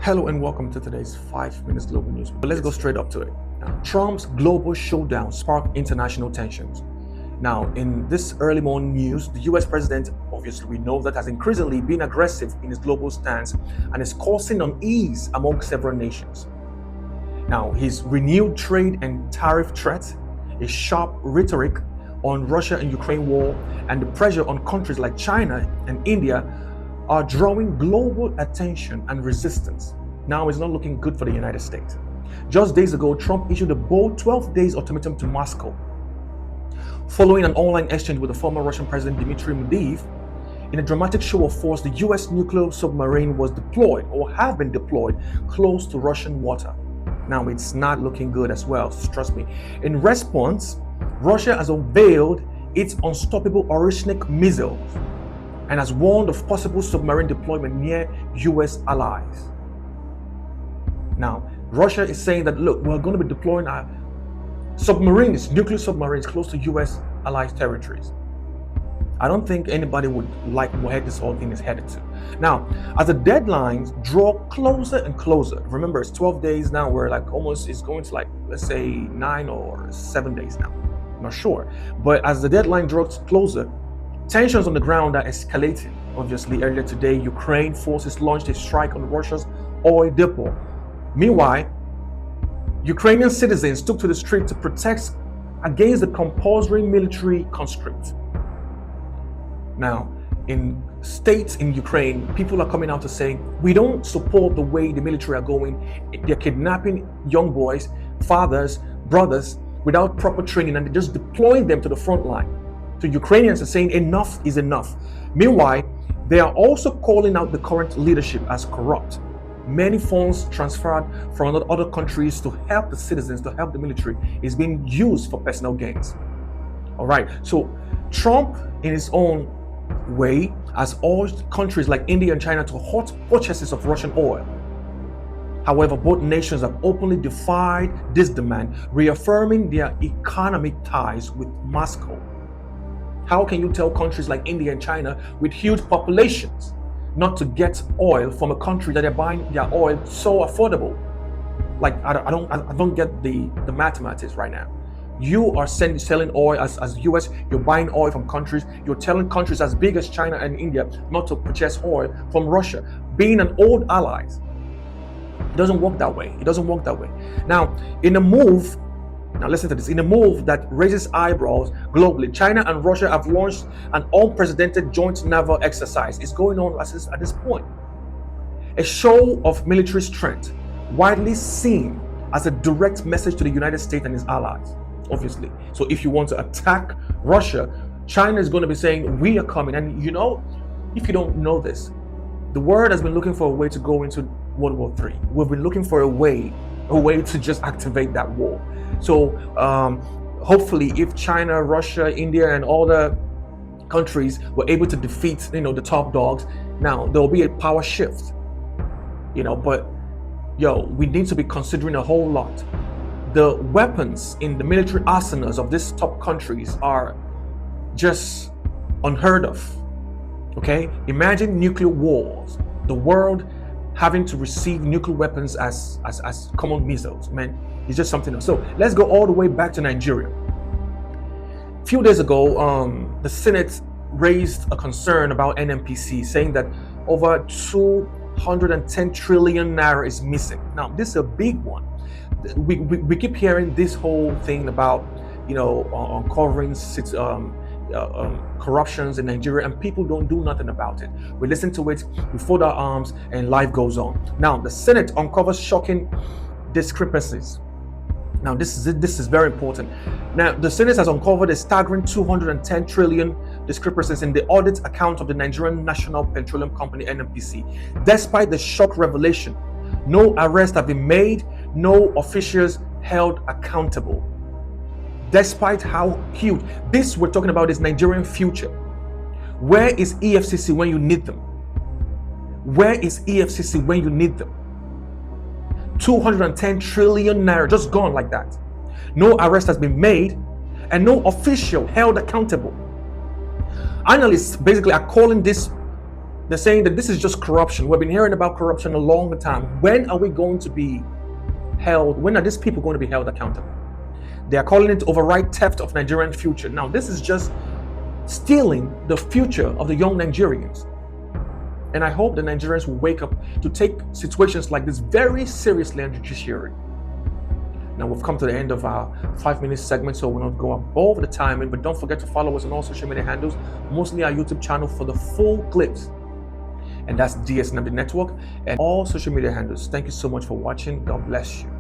Hello and welcome to today's 5 Minutes Global News. But let's go straight up to it. Now, Trump's global showdown sparked international tensions. Now, in this early morning news, the US president, obviously we know that, has increasingly been aggressive in his global stance and is causing unease among several nations. Now, his renewed trade and tariff threats, his sharp rhetoric on Russia and Ukraine war, and the pressure on countries like China and India are drawing global attention and resistance. Now it's not looking good for the United States. Just days ago, Trump issued a bold 12-day ultimatum to Moscow. Following an online exchange with the former Russian President Dmitry Medvedev, in a dramatic show of force, the US nuclear submarine was deployed or have been deployed close to Russian water. Now it's not looking good as well, trust me. In response, Russia has unveiled its unstoppable Orishnik missiles and has warned of possible submarine deployment near US allies. Now, Russia is saying that, look, we're going to be deploying our submarines, nuclear submarines, close to US allies' territories. I don't think anybody would like where this whole thing is headed to. Now, as the deadlines draw closer and closer, remember it's 12 days now, we're like almost, it's going to like, let's say 9 or 7 days now. I'm not sure. But as the deadline draws closer, tensions on the ground are escalating. Obviously, earlier today, Ukraine forces launched a strike on Russia's oil depot. Meanwhile, Ukrainian citizens took to the street to protest against the compulsory military conscript. Now, in states in Ukraine, people are coming out to say, we don't support the way the military are going. They're kidnapping young boys, fathers, brothers, without proper training, and they're just deploying them to the front line. So Ukrainians are saying enough is enough. Meanwhile, they are also calling out the current leadership as corrupt. Many funds transferred from other countries to help the citizens, to help the military, is being used for personal gains. All right, so Trump, in his own way, has urged countries like India and China to halt purchases of Russian oil. However, both nations have openly defied this demand, reaffirming their economic ties with Moscow. How can you tell countries like India and China with huge populations not to get oil from a country that they're buying their oil so affordable? Like, I don't get the mathematics right now. You are selling oil as US, you're buying oil from countries, you're telling countries as big as China and India not to purchase oil from Russia, being an old ally. It doesn't work that way. It doesn't work that way. Now, listen to this. In a move that raises eyebrows globally, China and Russia have launched an unprecedented joint naval exercise. It's going on at this point. A show of military strength, widely seen as a direct message to the United States and its allies, obviously. So if you want to attack Russia, China is going to be saying, we are coming. And you know, if you don't know this, the world has been looking for a way to go into World War III. We've been looking for a way to just activate that war. So hopefully, if China, Russia, India, and all the countries were able to defeat, the top dogs, now there will be a power shift. But we need to be considering a whole lot. The weapons in the military arsenals of these top countries are just unheard of. Okay, imagine nuclear wars. The world having to receive nuclear weapons as common missiles, man, it's just something else. So let's go all the way back to Nigeria. A few days ago, the Senate raised a concern about NNPC, saying that over 210 trillion naira is missing. Now, this is a big one. We keep hearing this whole thing about, uncovering corruptions in Nigeria, and people don't do nothing about it. We listen to it, we fold our arms, and life goes on. Now, the Senate uncovers shocking discrepancies. Now, this is very important. Now, the Senate has uncovered a staggering 210 trillion discrepancies in the audit account of the Nigerian National Petroleum Company, NNPC. Despite the shock revelation, no arrests have been made, no officials held accountable. Despite how huge this we're talking about is Nigerian future. Where is EFCC when you need them? Where is EFCC when you need them? 210 trillion naira just gone like that. No arrest has been made and no official held accountable. Analysts basically are calling this They're saying that this is just corruption. We've been hearing about corruption a long time. When are we going to be held? When are these people going to be held accountable? They are calling it override theft of Nigerian future. Now, this is just stealing the future of the young Nigerians. And I hope the Nigerians will wake up to take situations like this very seriously on judiciary. Now, we've come to the end of our 5-minute segment, so we'll not go above the timing, but don't forget to follow us on all social media handles, mostly our YouTube channel for the full clips. And that's DSNM Network and all social media handles. Thank you so much for watching. God bless you.